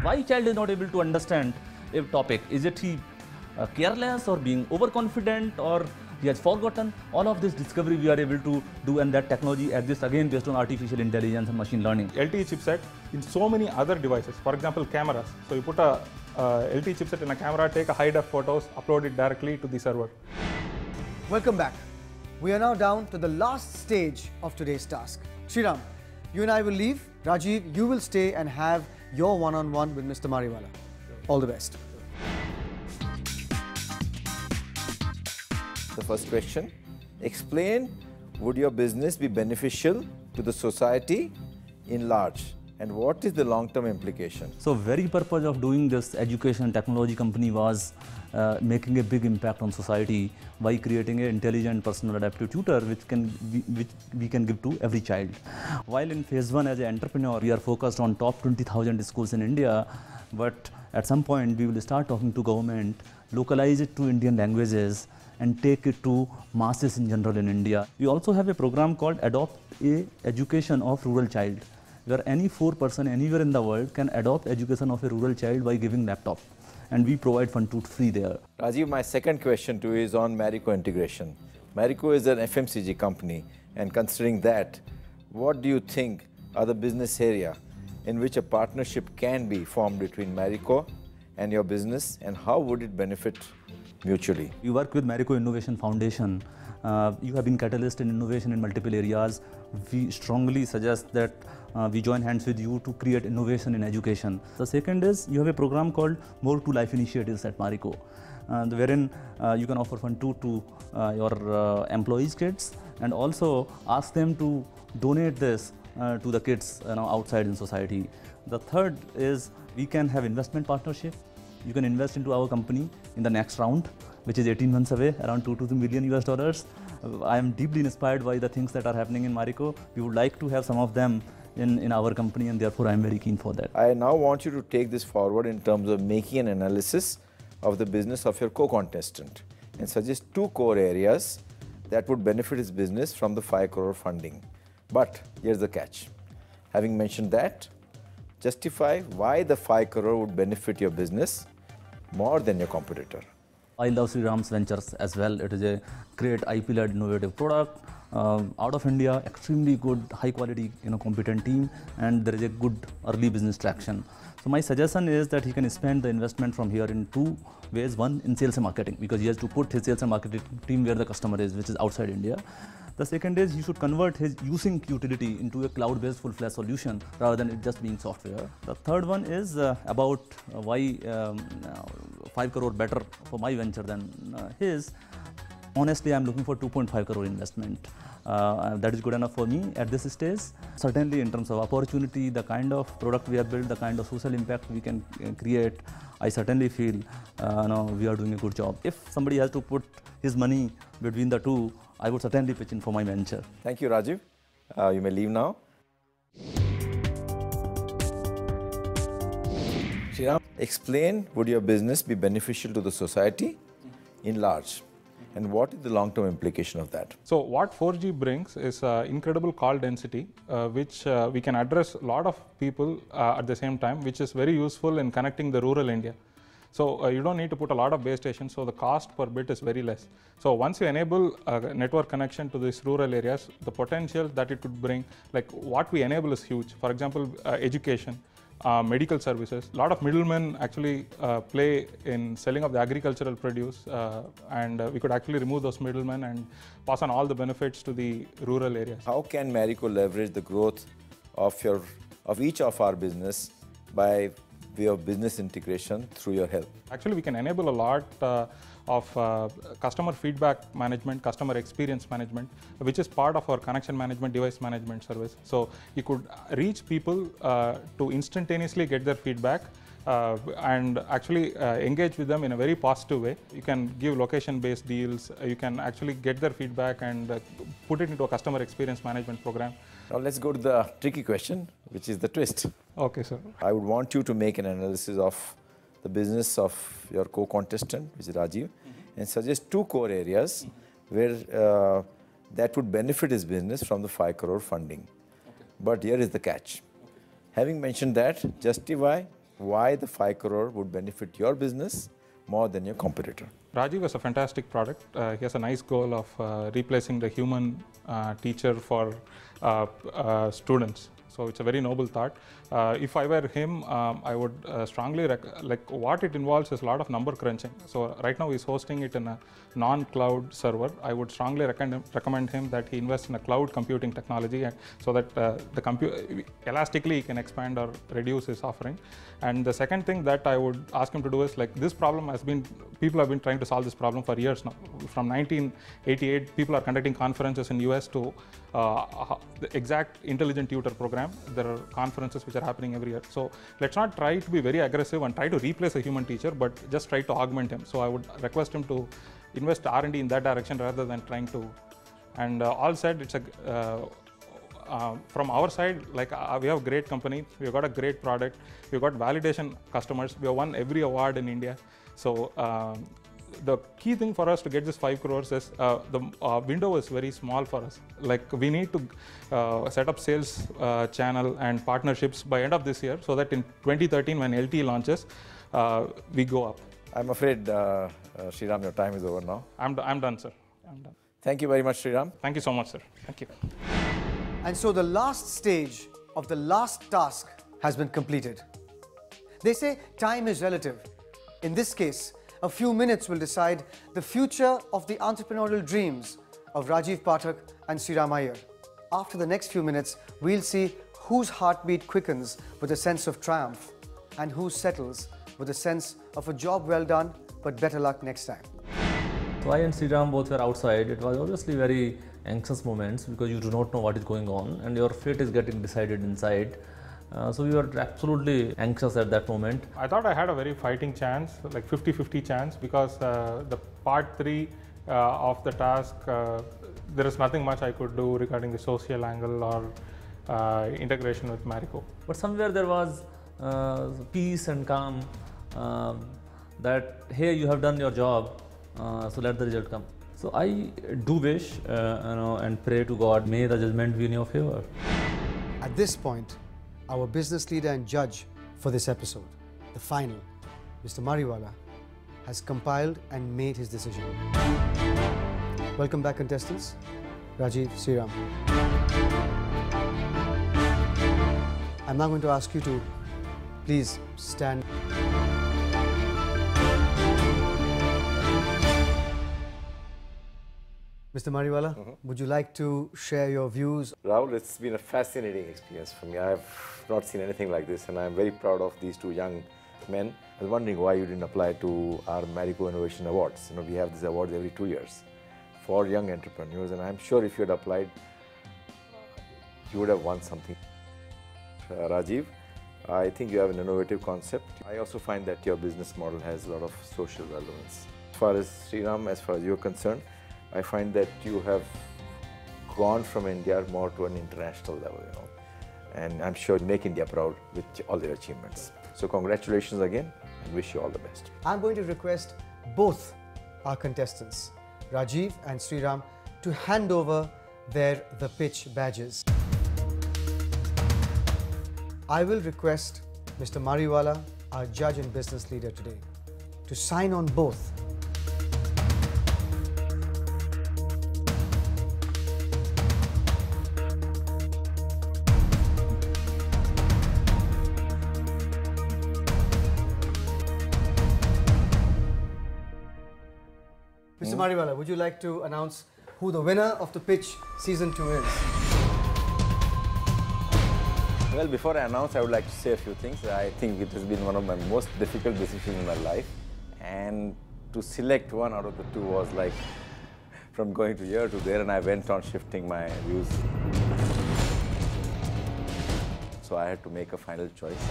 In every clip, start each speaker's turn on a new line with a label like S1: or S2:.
S1: Why child is not able to understand a topic? Is it he careless or being overconfident, or he has forgotten? All of this discovery we are able to do, and that technology exists again based on artificial intelligence and machine learning.
S2: LTE chipset in so many other devices. For example, cameras. So you put a LTE chipset in a camera, take a high-def photos, upload it directly to the server.
S3: Welcome back. We are now down to the last stage of today's task. Sriram, you and I will leave. Rajiv, you will stay and have your one-on-one with Mr. Mariwala. All the best.
S4: The first question, explain, would your business be beneficial to the society in large? And what is the long-term implication?
S1: So very purpose of doing this education technology company was making a big impact on society by creating an intelligent personal adaptive tutor which we can give to every child. While in phase 1 as an entrepreneur, we are focused on top 20,000 schools in India, but at some point we will start talking to government, localize it to Indian languages and take it to masses in general in India. We also have a program called Adopt a Education of Rural Child, where any 4 person anywhere in the world can adopt education of a rural child by giving laptop, and we provide fund to free there.
S4: Rajiv, my second question to you is on Marico integration. Marico is an FMCG company, and considering that, what do you think are the business area in which a partnership can be formed between Marico and your business, and how would it benefit mutually?
S1: You work with Marico Innovation Foundation. You have been catalyst in innovation in multiple areas. We strongly suggest that we join hands with you to create innovation in education. The second is you have a program called More to Life Initiatives at Marico, wherein you can offer fund to your employees' kids, and also ask them to donate this to the kids outside in society. The third is we can have investment partnership. You can invest into our company in the next round, which is 18 months away, around $2 to $3 million. I am deeply inspired by the things that are happening in Marico. We would like to have some of them in our company, and therefore I am very keen for that.
S4: I now want you to take this forward in terms of making an analysis of the business of your co-contestant and suggest 2 core areas that would benefit his business from the 5 crore funding. But here's the catch. Having mentioned that, justify why the 5 crore would benefit your business more than your competitor.
S1: I love Sriram's ventures as well. It is a great IP-led innovative product. Out of India, extremely good, high quality, competent team, and there is a good early business traction. So my suggestion is that he can spend the investment from here in 2 ways. One, in sales and marketing, because he has to put his sales and marketing team where the customer is, which is outside India. The second is he should convert his using utility into a cloud-based full-fledged solution rather than it just being software. The third one is about why 5 crore better for my venture than his. Honestly, I'm looking for 2.5 crore investment. That is good enough for me at this stage. Certainly in terms of opportunity, the kind of product we have built, the kind of social impact we can create, I certainly feel we are doing a good job. If somebody has to put his money between the two, I would certainly pitch in for my venture.
S4: Thank you, Rajiv. You may leave now. Sriram, explain, would your business be beneficial to the society in large? And what is the long-term implication of that?
S2: So what 4G brings is incredible call density, which we can address a lot of people at the same time, which is very useful in connecting the rural India. So you don't need to put a lot of base stations, so the cost per bit is very less. So once you enable a network connection to these rural areas, the potential that it could bring, like what we enable is huge. For example, education, medical services. A lot of middlemen actually play in selling of the agricultural produce, and we could actually remove those middlemen and pass on all the benefits to the rural areas.
S4: How can Marico leverage the growth of each of our business by way of business integration through your help?
S2: Actually, we can enable a lot of customer feedback management, customer experience management, which is part of our connection management, device management service. So you could reach people to instantaneously get their feedback and actually engage with them in a very positive way. You can give location-based deals, you can actually get their feedback and put it into a customer experience management program.
S4: Now let's go to the tricky question, which is the twist.
S2: Okay, sir.
S4: I would want you to make an analysis of the business of your co-contestant, which is Rajiv, and suggest 2 core areas where that would benefit his business from the 5 crore funding. Okay. But here is the catch. Okay. Having mentioned that, justify why the 5 crore would benefit your business more than your competitor.
S2: Rajiv has a fantastic product. He has a nice goal of replacing the human teacher for students. So it's a very noble thought. If I were him, I would strongly like what it involves is a lot of number crunching. So right now he's hosting it in a non-cloud server. I would strongly recommend him that he invest in a cloud computing technology, and so that elastically he can expand or reduce his offering. And the second thing that I would ask him to do is, like, this problem has been, people have been trying to solve this problem for years now. From 1988, people are conducting conferences in US to the exact intelligent tutor program. There are conferences which are happening every year. So let's not try to be very aggressive and try to replace a human teacher, but just try to augment him. So I would request him to invest R&D in that direction rather than trying to. And all said, it's a from our side, like, we have a great company, we've got a great product, we've got validation customers, we have won every award in India. So the key thing for us to get this 5 crores is the window is very small for us. Like, we need to set up sales channel and partnerships by end of this year, so that in 2013 when LTE launches, we go up.
S4: I'm afraid, Sriram, your time is over now.
S2: I'm done, sir. I'm done.
S4: Thank you very much, Sriram.
S2: Thank you so much, sir. Thank you.
S3: And so the last stage of the last task has been completed. They say time is relative. In this case, a few minutes will decide the future of the entrepreneurial dreams of Rajiv Pathak and Sriram Iyer. After the next few minutes, we'll see whose heartbeat quickens with a sense of triumph and who settles with a sense of a job well done, but better luck next time.
S1: So I and Sriram both were outside. It was obviously very anxious moments because you do not know what is going on and your fate is getting decided inside. So we were absolutely anxious at that moment.
S2: I thought I had a very fighting chance, like 50-50 chance, because the part 3 of the task, there is nothing much I could do regarding the social angle or integration with Marico.
S1: But somewhere there was peace and calm that, hey, you have done your job, so let the result come. So I do wish and pray to God, may the judgment be in your favor.
S3: At this point, our business leader and judge for this episode, the final, Mr. Mariwala, has compiled and made his decision. Welcome back, contestants. Rajiv, Sriram. I'm now going to ask you to please stand. Mr. Mariwala, would you like to share your views?
S4: Rahul, it's been a fascinating experience for me. I have not seen anything like this, and I'm very proud of these two young men. I was wondering why you didn't apply to our Marico Innovation Awards. We have these awards every 2 years for young entrepreneurs, and I'm sure if you had applied, you would have won something. Rajiv, I think you have an innovative concept. I also find that your business model has a lot of social relevance. As far as Sriram, as far as you're concerned, I find that you have gone from India more to an international level, and I'm sure make India proud with all your achievements. So congratulations again and wish you all the best.
S3: I'm going to request both our contestants, Rajiv and Sriram, to hand over their The Pitch badges. I will request Mr. Mariwala, our judge and business leader today, to sign on both. Mr. Mariwala, would you like to announce who the winner of The Pitch Season 2 is?
S4: Well, before I announce, I would like to say a few things. I think it has been one of my most difficult decisions in my life. And to select one out of the two was like from going to here to there, and I went on shifting my views. So I had to make a final choice.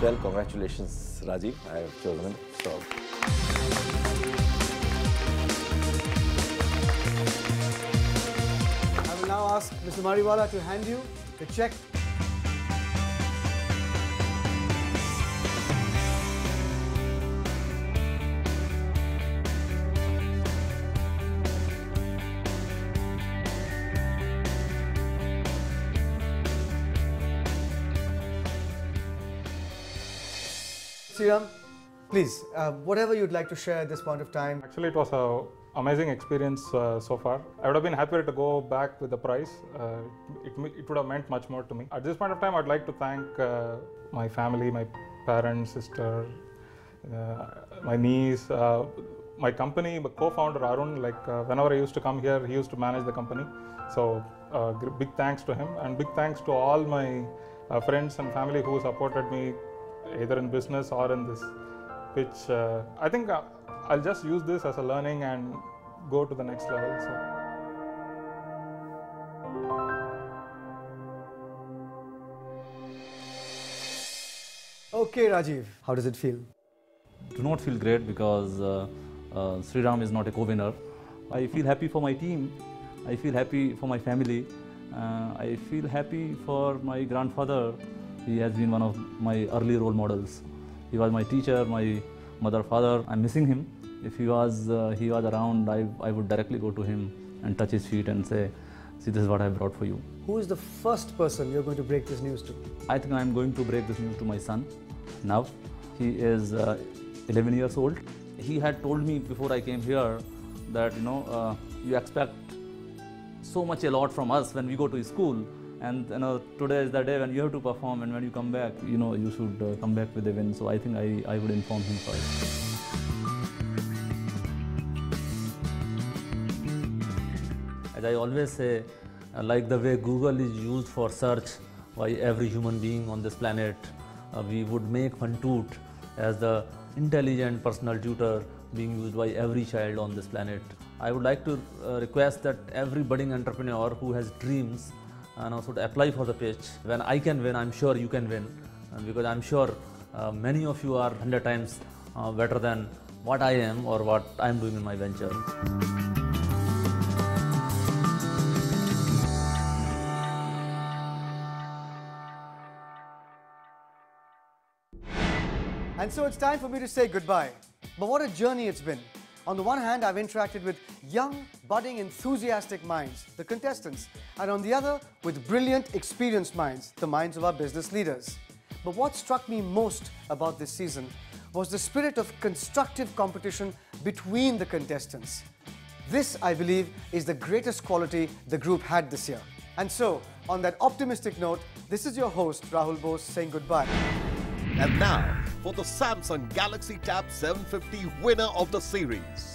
S4: Well, congratulations, Rajiv. I have chosen him. So.
S3: I will now ask Mr. Mariwala to hand you the check. Sriram, please, whatever you'd like to share at this point of time.
S2: Actually, it was an amazing experience so far. I would have been happier to go back with the prize. It would have meant much more to me. At this point of time, I'd like to thank my family, my parents, sister, my niece, my company, my co-founder Arun. Whenever I used to come here, he used to manage the company. So big thanks to him, and big thanks to all my friends and family who supported me either in business or in this pitch. I think I'll just use this as a learning and go to the next level. So.
S3: Okay, Rajiv, how does it feel?
S1: Do not feel great because Sriram is not a co-winner. I feel happy for my team. I feel happy for my family. I feel happy for my grandfather. He has been one of my early role models. He was my teacher, my mother, father. I'm missing him. If he was around, I would directly go to him and touch his feet and say, see, this is what I brought for you.
S3: Who is the first person you're going to break this news to?
S1: I think I'm going to break this news to my son, Nav. He is 11 years old. He had told me before I came here that, you expect so much a lot from us when we go to school, and today is the day when you have to perform, and when you come back, you should come back with a win. So I think I would inform him first. As I always say, like the way Google is used for search by every human being on this planet, we would make Funtoot as the intelligent personal tutor being used by every child on this planet. I would like to request that every budding entrepreneur who has dreams should apply for the pitch. When I can win, I'm sure you can win, because I'm sure many of you are 100 times better than what I am or what I'm doing in my venture.
S3: And so it's time for me to say goodbye. But what a journey it's been. On the one hand, I've interacted with young, budding, enthusiastic minds, the contestants, and on the other, with brilliant, experienced minds, the minds of our business leaders. But what struck me most about this season was the spirit of constructive competition between the contestants. This, I believe, is the greatest quality the group had this year. And so, on that optimistic note, this is your host, Rahul Bose, saying goodbye.
S5: And now, for the Samsung Galaxy Tab 750 winner of the series.